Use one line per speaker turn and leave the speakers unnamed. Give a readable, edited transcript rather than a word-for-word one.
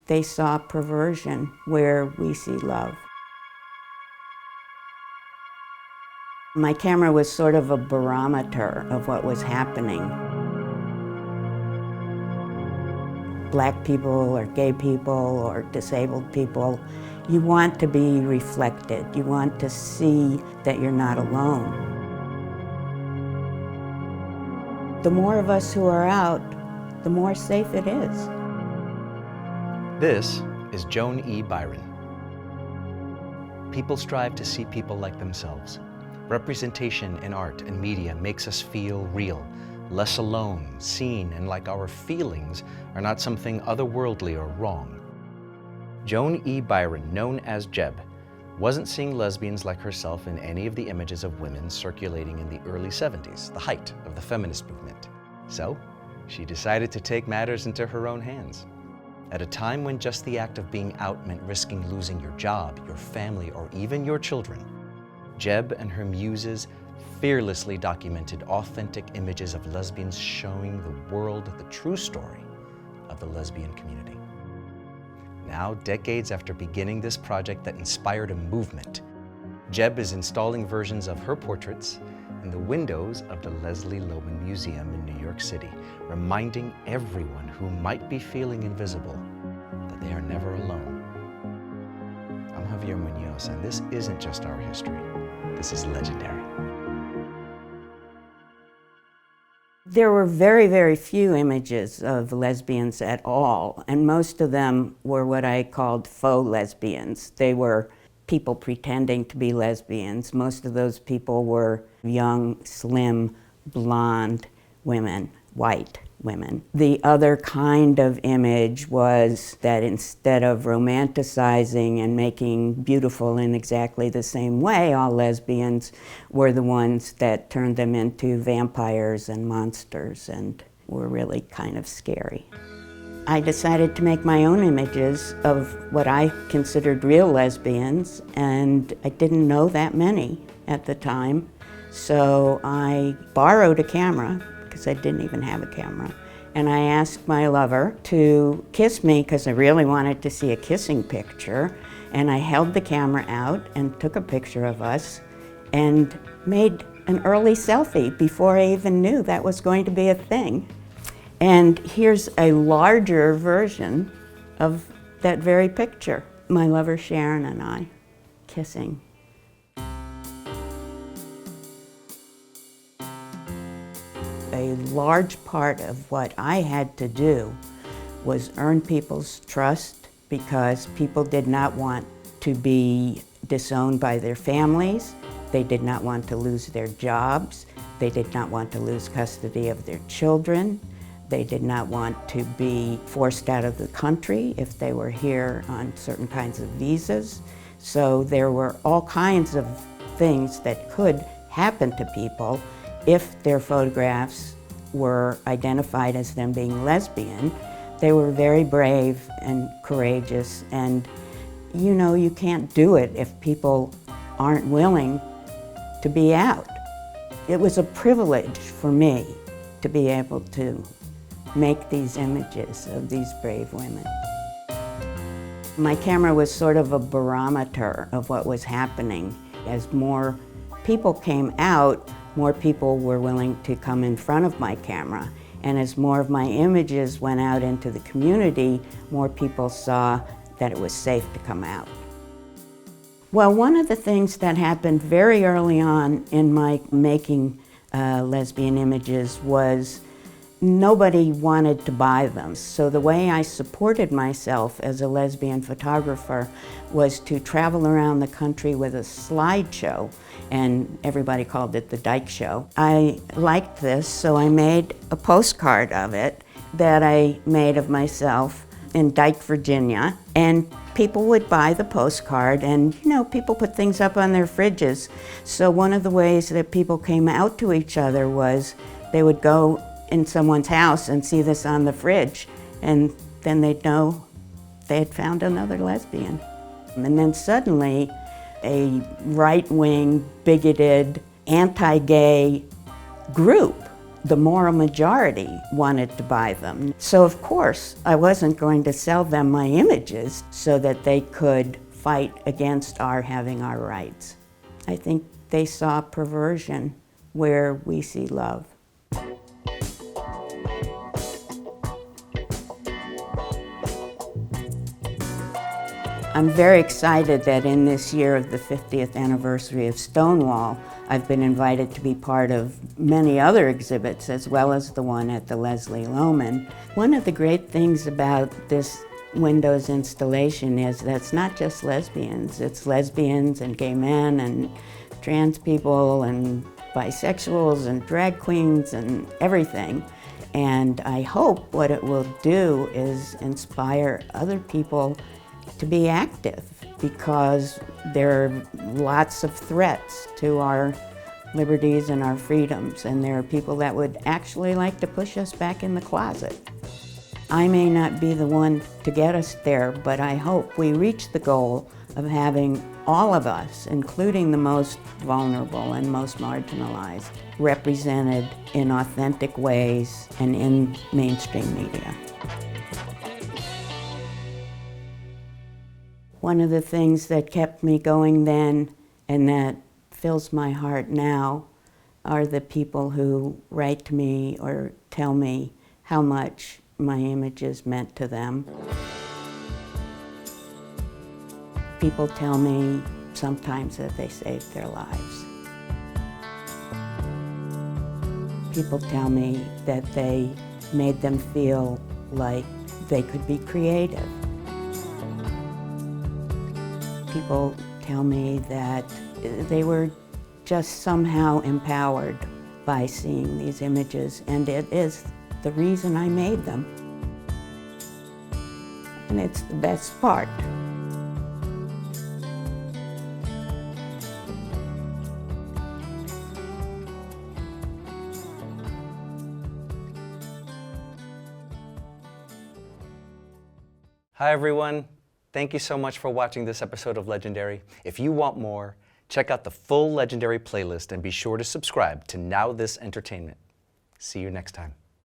They saw perversion where we see love. My camera was sort of a barometer of what was happening. Black people or gay people or disabled people, you want to be reflected. You want to see that you're not alone. The more of us who are out, the more safe it is.
This is Joan E. Biren. People strive to see people like themselves. Representation in art and media makes us feel real, less alone, seen, and like our feelings are not something otherworldly or wrong. Joan E. Biren, known as Jeb, wasn't seeing lesbians like herself in any of the images of women circulating in the early 70s, the height of the feminist movement. So, she decided to take matters into her own hands. At a time when just the act of being out meant risking losing your job, your family, or even your children, Jeb and her muses fearlessly documented authentic images of lesbians showing the world the true story of the lesbian community. Now, decades after beginning this project that inspired a movement, Jeb is installing versions of her portraits in the windows of the Leslie Loman Museum in New York City, reminding everyone who might be feeling invisible that they are never alone. I'm Javier Muñoz, and this isn't just our history. This is legendary.
There were very, very few images of lesbians at all, and most of them were what I called faux lesbians. They were people pretending to be lesbians. Most of those people were young, slim, blonde women, white women. The other kind of image was that instead of romanticizing and making beautiful in exactly the same way, all lesbians were the ones that turned them into vampires and monsters and were really kind of scary. I decided to make my own images of what I considered real lesbians, and I didn't know that many at the time. So I borrowed a camera, because I didn't even have a camera, and I asked my lover to kiss me because I really wanted to see a kissing picture, and I held the camera out and took a picture of us and made an early selfie before I even knew that was going to be a thing. And here's a larger version of that very picture. My lover Sharon and I kissing. A large part of what I had to do was earn people's trust, because people did not want to be disowned by their families. They did not want to lose their jobs. They did not want to lose custody of their children. They did not want to be forced out of the country if they were here on certain kinds of visas. So there were all kinds of things that could happen to people if their photographs were identified as them being lesbian. They were very brave and courageous, and you know, you can't do it if people aren't willing to be out. It was a privilege for me to be able to make these images of these brave women. My camera was sort of a barometer of what was happening. As more people came out, more people were willing to come in front of my camera. And as more of my images went out into the community, more people saw that it was safe to come out. Well, one of the things that happened very early on in my making lesbian images was nobody wanted to buy them. So the way I supported myself as a lesbian photographer was to travel around the country with a slideshow, and everybody called it the Dyke Show. I liked this, so I made a postcard of it that I made of myself in Dyke, Virginia, and people would buy the postcard, and you know, people put things up on their fridges. So one of the ways that people came out to each other was they would go in someone's house and see this on the fridge, and then they'd know they had found another lesbian. And then suddenly a right-wing, bigoted, anti-gay group the moral majority wanted to buy them. So of course, I wasn't going to sell them my images so that they could fight against our having our rights. I think they saw perversion where we see love. I'm very excited that in this year of the 50th anniversary of Stonewall, I've been invited to be part of many other exhibits, as well as the one at the Leslie Lohman. One of the great things about this Windows installation is that it's not just lesbians. It's lesbians and gay men and trans people and bisexuals and drag queens and everything. And I hope what it will do is inspire other people to be active, because there are lots of threats to our liberties and our freedoms, and there are people that would actually like to push us back in the closet. I may not be the one to get us there, but I hope we reach the goal of having all of us, including the most vulnerable and most marginalized, represented in authentic ways and in mainstream media. One of the things that kept me going then and that fills my heart now are the people who write to me or tell me how much my images meant to them. People tell me sometimes that they saved their lives. People tell me that they made them feel like they could be creative. People tell me that they were just somehow empowered by seeing these images, and it is the reason I made them. And it's the best part.
Hi everyone. Thank you so much for watching this episode of Legendary. If you want more, check out the full Legendary playlist and be sure to subscribe to NowThis Entertainment. See you next time.